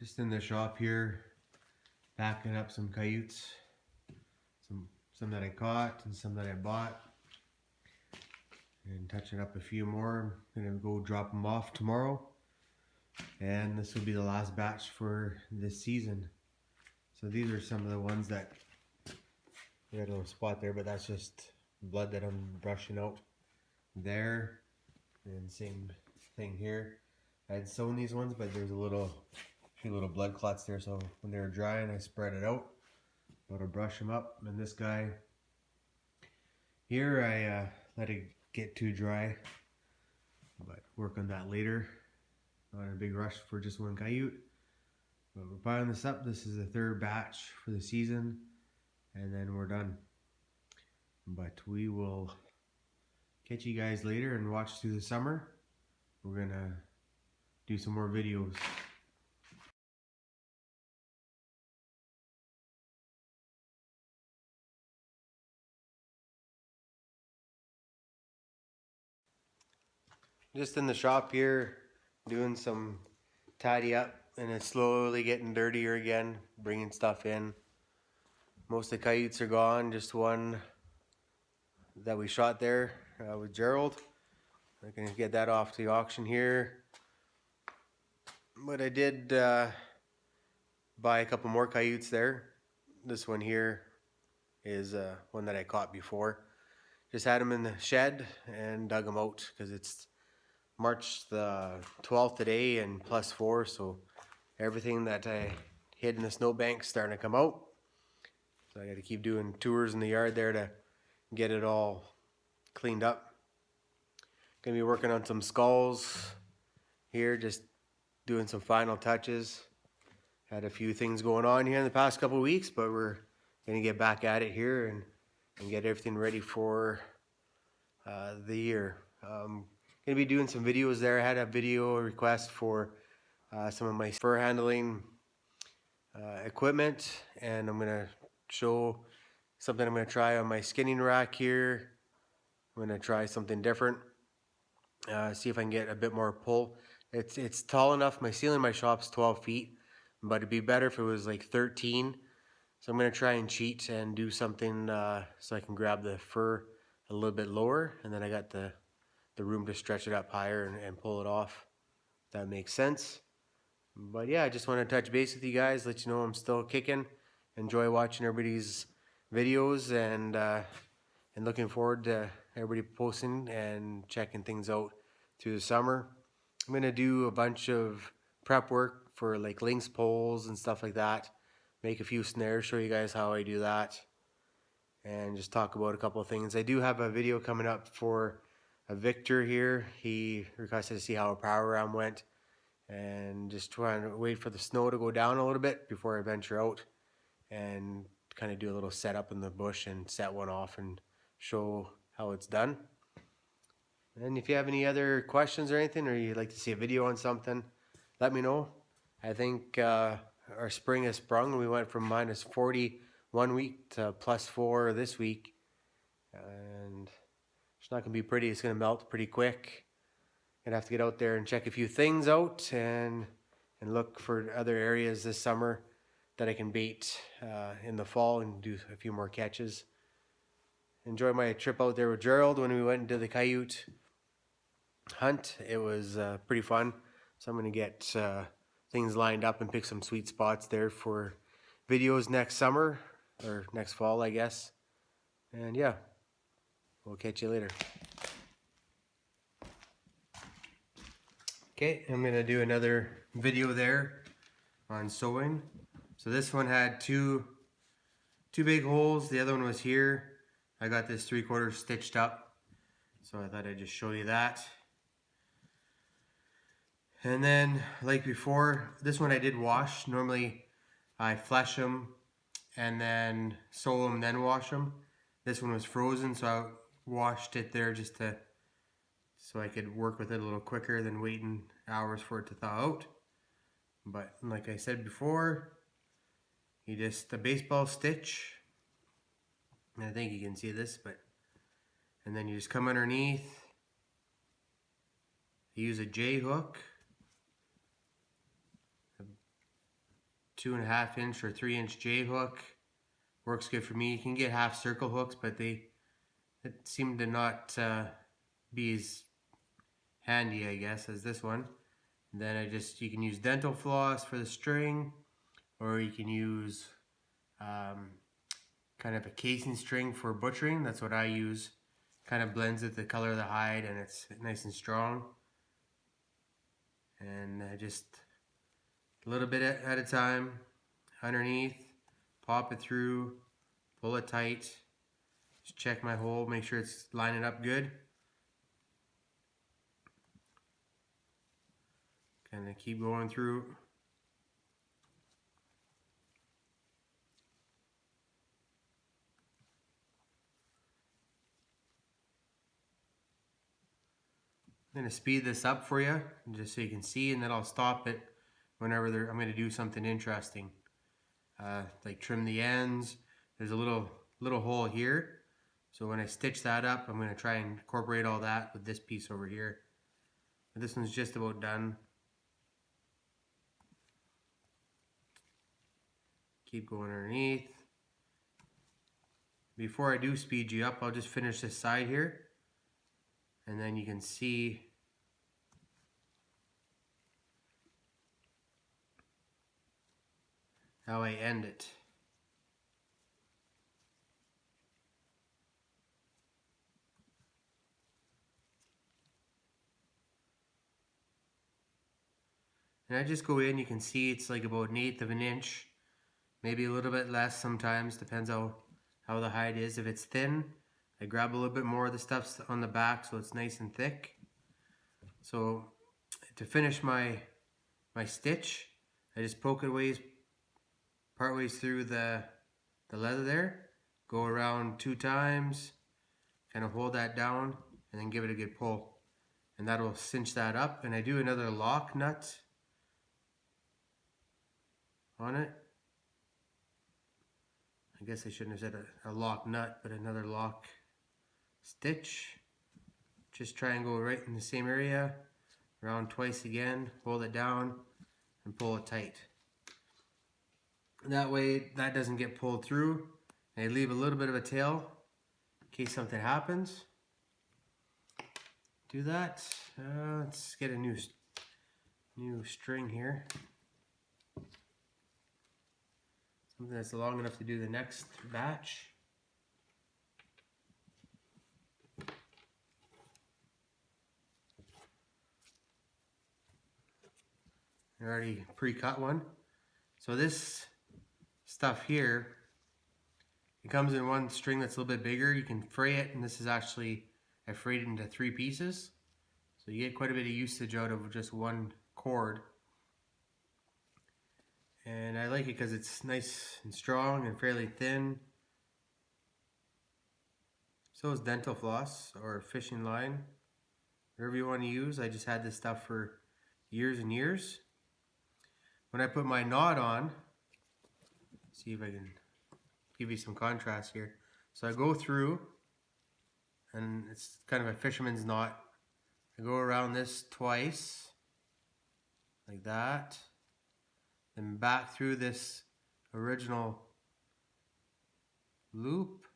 Just in the shop here, packing up some coyotes, some that I caught and some that I bought, and touching up a few more. I'm gonna go drop them off tomorrow, and this will be the last batch for this season. So these are some of the ones that we got a little spot there, but that's just blood that I'm brushing out there. And same thing here. I had sewn these ones, but there's a few little blood clots there, so when they were drying I spread it out. Got to brush them up. And this guy here, I let it get too dry, but work on that later. Not in a big rush for just one coyote. But we're piling this up. This is the third batch for the season, and then we're done. But we will catch you guys later and watch through the summer. We're gonna do some more videos. Just in the shop here, doing some tidy up, and it's slowly getting dirtier again, bringing stuff in. Most of the coyotes are gone, just one that we shot there with Gerald. I'm gonna get that off to the auction here. But I did buy a couple more coyotes there. This one here is one that I caught before. Just had them in the shed and dug them out because it's March the 12th today and +4, so everything that I hid in the snowbank's starting to come out. So I got to keep doing tours in the yard there to get it all cleaned up. Gonna be working on some skulls here, just doing some final touches. Had a few things going on here in the past couple of weeks, but we're gonna get back at it here and get everything ready for the year. Gonna be doing some videos there. I had a video request for some of my fur handling equipment, and I'm gonna show something I'm gonna try on my skinning rack here. I'm gonna try something different. See if I can get a bit more pull. It's tall enough. My ceiling in my shop's 12 feet, but it'd be better if it was like 13. So I'm gonna try and cheat and do something so I can grab the fur a little bit lower, and then I got the room to stretch it up higher and pull it off. If that makes sense. But yeah, I just want to touch base with you guys, let you know I'm still kicking. Enjoy watching everybody's videos, and looking forward to everybody posting and checking things out through the summer. I'm gonna do a bunch of prep work for like lynx poles and stuff like that. Make a few snares, show you guys how I do that, and just talk about a couple of things. I do have a video coming up for a Victor here. He requested to see how a power ram went, and just trying to wait for the snow to go down a little bit before I venture out and kind of do a little setup in the bush and set one off and show how it's done. And if you have any other questions or anything, or you'd like to see a video on something, let me know. I think our spring has sprung. We went from -40 one week to +4 this week, and it's not gonna be pretty. It's gonna melt pretty quick. Gonna have to get out there and check a few things out and look for other areas this summer that I can bait in the fall and do a few more catches. Enjoy my trip out there with Gerald when we went into the coyote hunt. It was pretty fun. So I'm gonna get things lined up and pick some sweet spots there for videos next summer, or next fall, I guess. And yeah, we'll catch you later. Okay, I'm gonna do another video there on sewing. So this one had two big holes. The other one was here. I got this 3/4 stitched up, so I thought I'd just show you that. And then, like before, this one I did wash. Normally I flesh them and then sew them, then wash them. This one was frozen, so I washed it there just so I could work with it a little quicker than waiting hours for it to thaw out. But like I said before, you just a baseball stitch, and I think you can see this, and then you just come underneath, use a J hook, 2.5 inch or 3-inch J hook. Works good for me. You can get half circle hooks, but it seem to not be as handy, I guess, as this one. And then you can use dental floss for the string, or you can use kind of a casing string for butchering. That's what I use. Kind of blends with the color of the hide, and it's nice and strong. And just a little bit at a time, underneath, pop it through, pull it tight. Just check my hole, make sure it's lining up good. Kind of keep going through. I'm going to speed this up for you, just so you can see, and then I'll stop it whenever I'm going to do something interesting. Like trim the ends. There's a little hole here. So when I stitch that up, I'm going to try and incorporate all that with this piece over here. But this one's just about done. Keep going underneath. Before I do speed you up, I'll just finish this side here. And then you can see how I end it. And I just go in, you can see it's like about 1/8 of an inch, maybe a little bit less sometimes, depends how the hide is. If it's thin, I grab a little bit more of the stuff on the back so it's nice and thick. So to finish my stitch, I just poke it part ways through the leather there, go around 2 times, kind of hold that down, and then give it a good pull. And that'll cinch that up. And I do another lock nut on it. I guess I shouldn't have said a lock nut, but another lock stitch. Just try and go right in the same area, around twice again, hold it down, and pull it tight. That way that doesn't get pulled through. And I leave a little bit of a tail in case something happens. Do that. Let's get a new string here. Something that's long enough to do the next batch. I already pre-cut one. So this stuff here, it comes in one string that's a little bit bigger. You can fray it, and this is actually, I frayed it into 3 pieces. So you get quite a bit of usage out of just one cord. And I like it because it's nice and strong and fairly thin. So is dental floss or fishing line, whatever you want to use. I just had this stuff for years and years. When I put my knot on, see if I can give you some contrast here. So I go through, and it's kind of a fisherman's knot. I go around this twice, like that, then back through this original loop.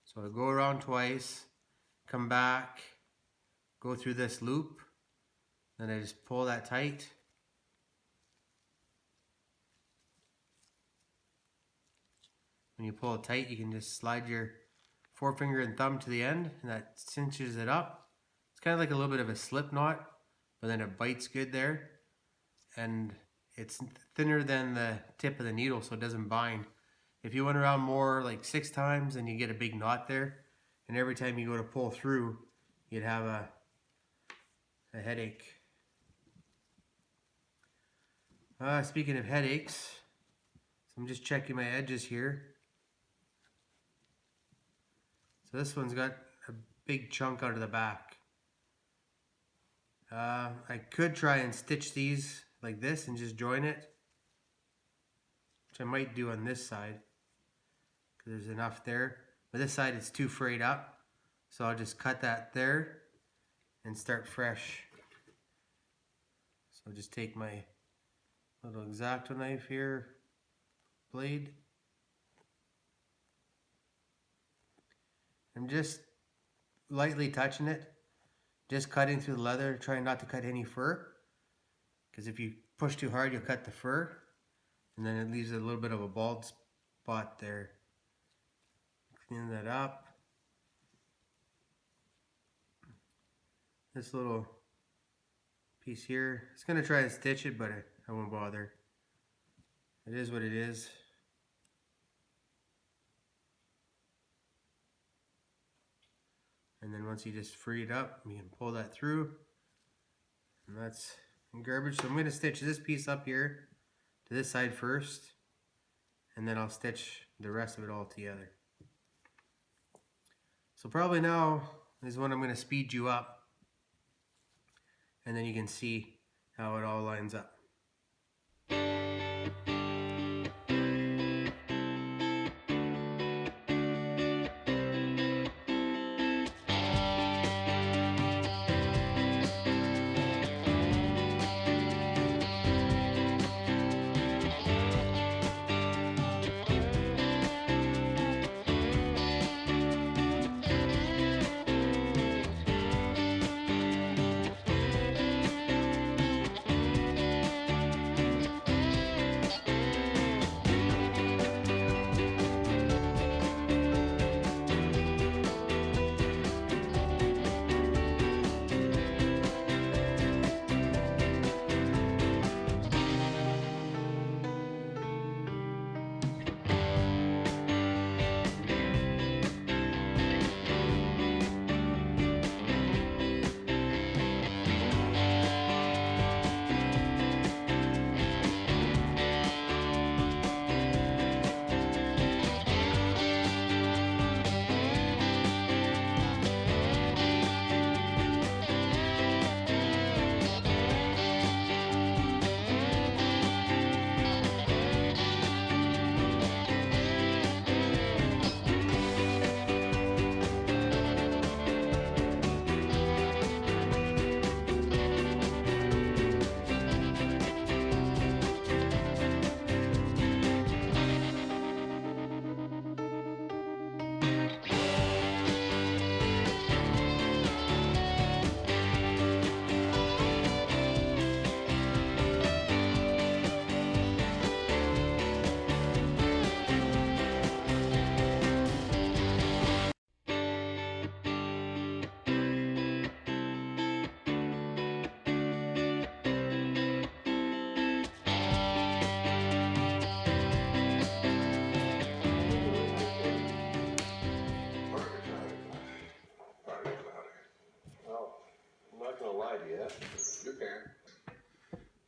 So I go around twice, come back, go through this loop, then I just pull that tight. When you pull it tight, you can just slide your forefinger and thumb to the end, and that cinches it up. It's kind of like a little bit of a slip knot, but then it bites good there. And it's thinner than the tip of the needle, so it doesn't bind. If you went around more, like 6 times, then you get a big knot there. And every time you go to pull through, you'd have a headache. Speaking of headaches, so I'm just checking my edges here. So this one's got a big chunk out of the back. I could try and stitch these like this and just join it, which I might do on this side because there's enough there. But this side it's too frayed up, so I'll just cut that there and start fresh. So I'll just take my Little X-Acto knife here, blade. I'm just lightly touching it, just cutting through the leather, trying not to cut any fur, because if you push too hard you'll cut the fur and then it leaves a little bit of a bald spot there. Clean that up. This little piece here, it's going to try and stitch it, but I won't bother. It is what it is. And then once you just free it up, you can pull that through. And that's garbage. So I'm going to stitch this piece up here to this side first, and then I'll stitch the rest of it all together. So probably now is when I'm going to speed you up, and then you can see how it all lines up.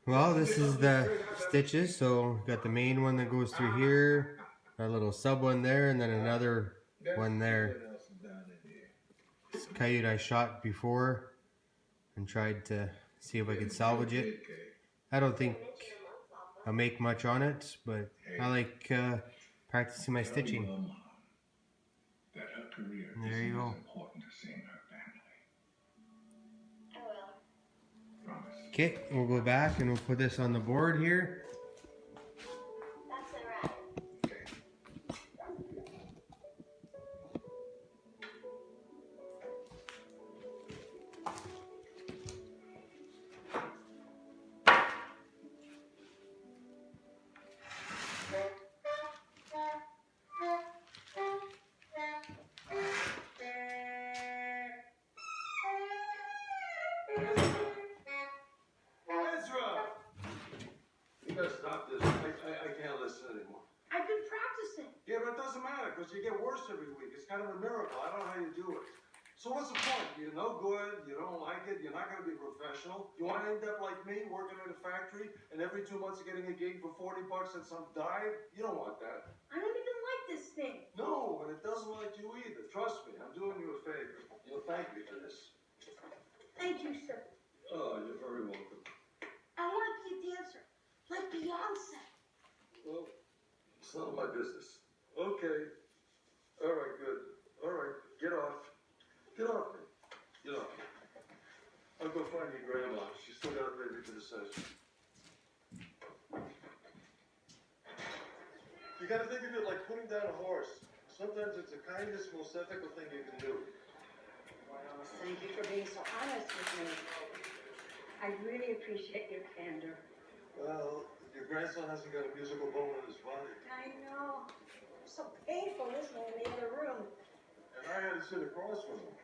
Well, this is the stitches. So got the main one that goes through here, a little sub one there, and then another one there. This coyote I shot before and tried to see if I could salvage it. I don't think I'll make much on it, but I like practicing my stitching. There you go. Okay, we'll go back and we'll put this on the board here. Stop this. I can't listen anymore. I've been practicing. Yeah, but it doesn't matter because you get worse every week. It's kind of a miracle. I don't know how you do it. So what's the point? You're no good. You don't like it. You're not going to be professional. You want to end up like me, working at a factory, and every 2 months you're getting a gig for $40 at some dive? You don't want that. I don't even like this thing. No, and it doesn't like you either. Trust me. I'm doing you a favor. You'll thank me for this. Thank you, sir. Oh, you're very welcome. I want to be a dancer, like Beyonce. Well, it's none of my business. Okay. All right, good. All right, get off. Get off me. Get off me. I'll go find your grandma. She's still got a baby for the session. You gotta think of it like putting down a horse. Sometimes it's the kindest, most ethical thing you can do. Well, thank you for being so honest with me. I really appreciate your candor. Well, your grandson hasn't got a musical bone in his body. I know. So painful listening in the other room. And I had to sit across from him.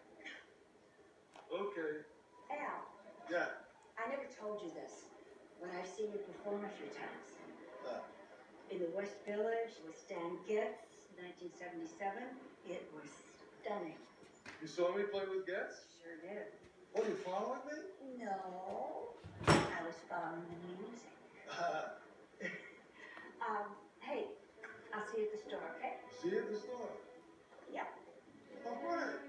Okay. Al, Yeah. I never told you this, but I've seen you perform a few times. In the West Village with Stan Getz, 1977. It was stunning. You saw me play with Getz? Sure did. Oh, you following me? No, I was following the music. Hey, I'll see you at the store, okay? See you at the store. Yep. All right.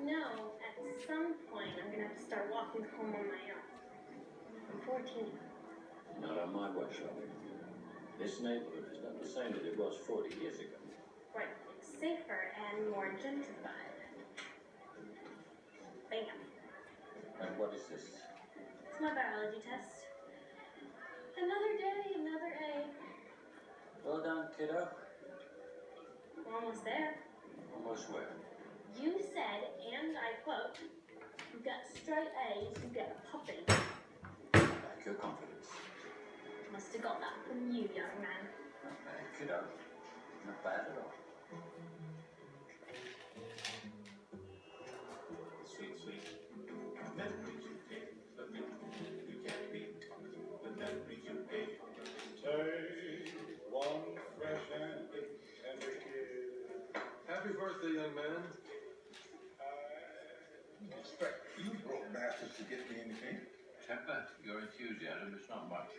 No, at some point I'm gonna have to start walking home on my own. I'm 14. Not on my watch, Robin. This neighborhood is not the same as it was 40 years ago. Right, it's safer and more gentrified. Bam. And what is this? It's my biology test. Another day, another A. Well done, kiddo. We're almost there. Almost where? You said, and I quote, "You got straight A's, you get a puppy." Back your confidence. Must have got that from you, young man. Not bad, kiddo. Not bad at all. Sweet, sweet. Memories you take, but you can't beat the memories you made. Take one fresh and tender kiss. Happy birthday, young man. I expect you broke bastards to get me anything. Temper, your enthusiasm is not much.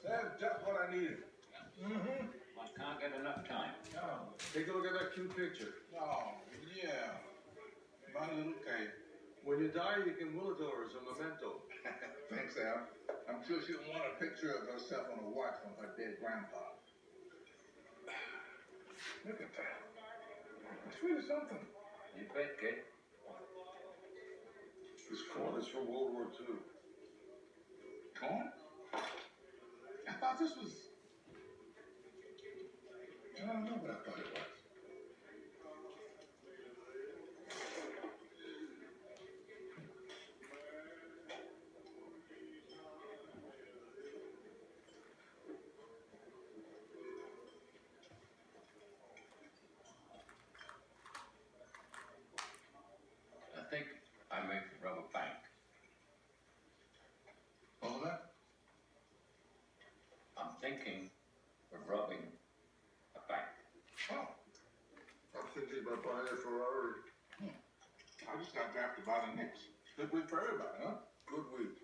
That's just what I needed. One can't get enough time. Oh, Take a look at that cute picture. yeah. My little Kay. When you die, you can will it to her as a memento. Thanks, Al. I'm sure she'll want a picture of herself on a watch from her dead grandpa. Look at that. It's really something. You bet, kid. This corn is from World War II. Corn? I thought this was... I don't know what I thought it was. I think I may rob a bank. What was that? I'm thinking of robbing a bank. Oh, I'm thinking about buying a Ferrari. I just got drafted by the Knicks. Good week for everybody, huh? Good week.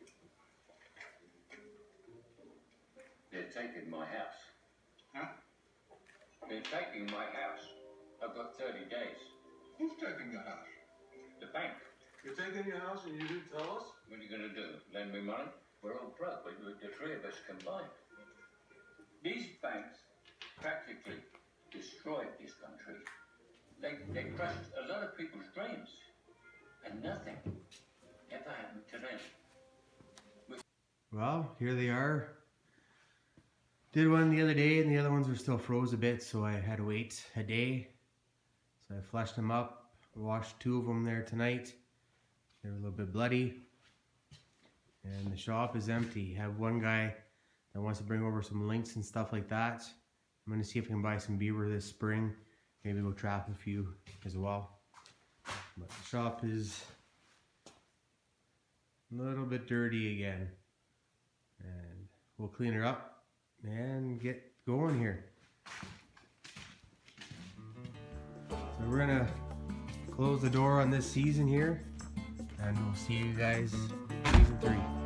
They're taking my house. Huh? They're taking my house. I've got 30 days. Who's taking your house? The bank. You're taking your house and you didn't tell us? What are you going to do? Lend me money? We're all broke, but the three of us combined. These banks practically destroyed this country. They crushed a lot of people's dreams. And nothing ever happened to them. Well, here they are. Did one the other day and the other ones were still froze a bit, so I had to wait a day. So I flushed them up, washed 2 of them there tonight. They were a little bit bloody. And the shop is empty. I have one guy that wants to bring over some links and stuff like that. I'm going to see if I can buy some beaver this spring. Maybe we'll trap a few as well. But the shop is a little bit dirty again. And we'll clean her up and get going here. So we're gonna close the door on this season here, and we'll see you guys in season 3.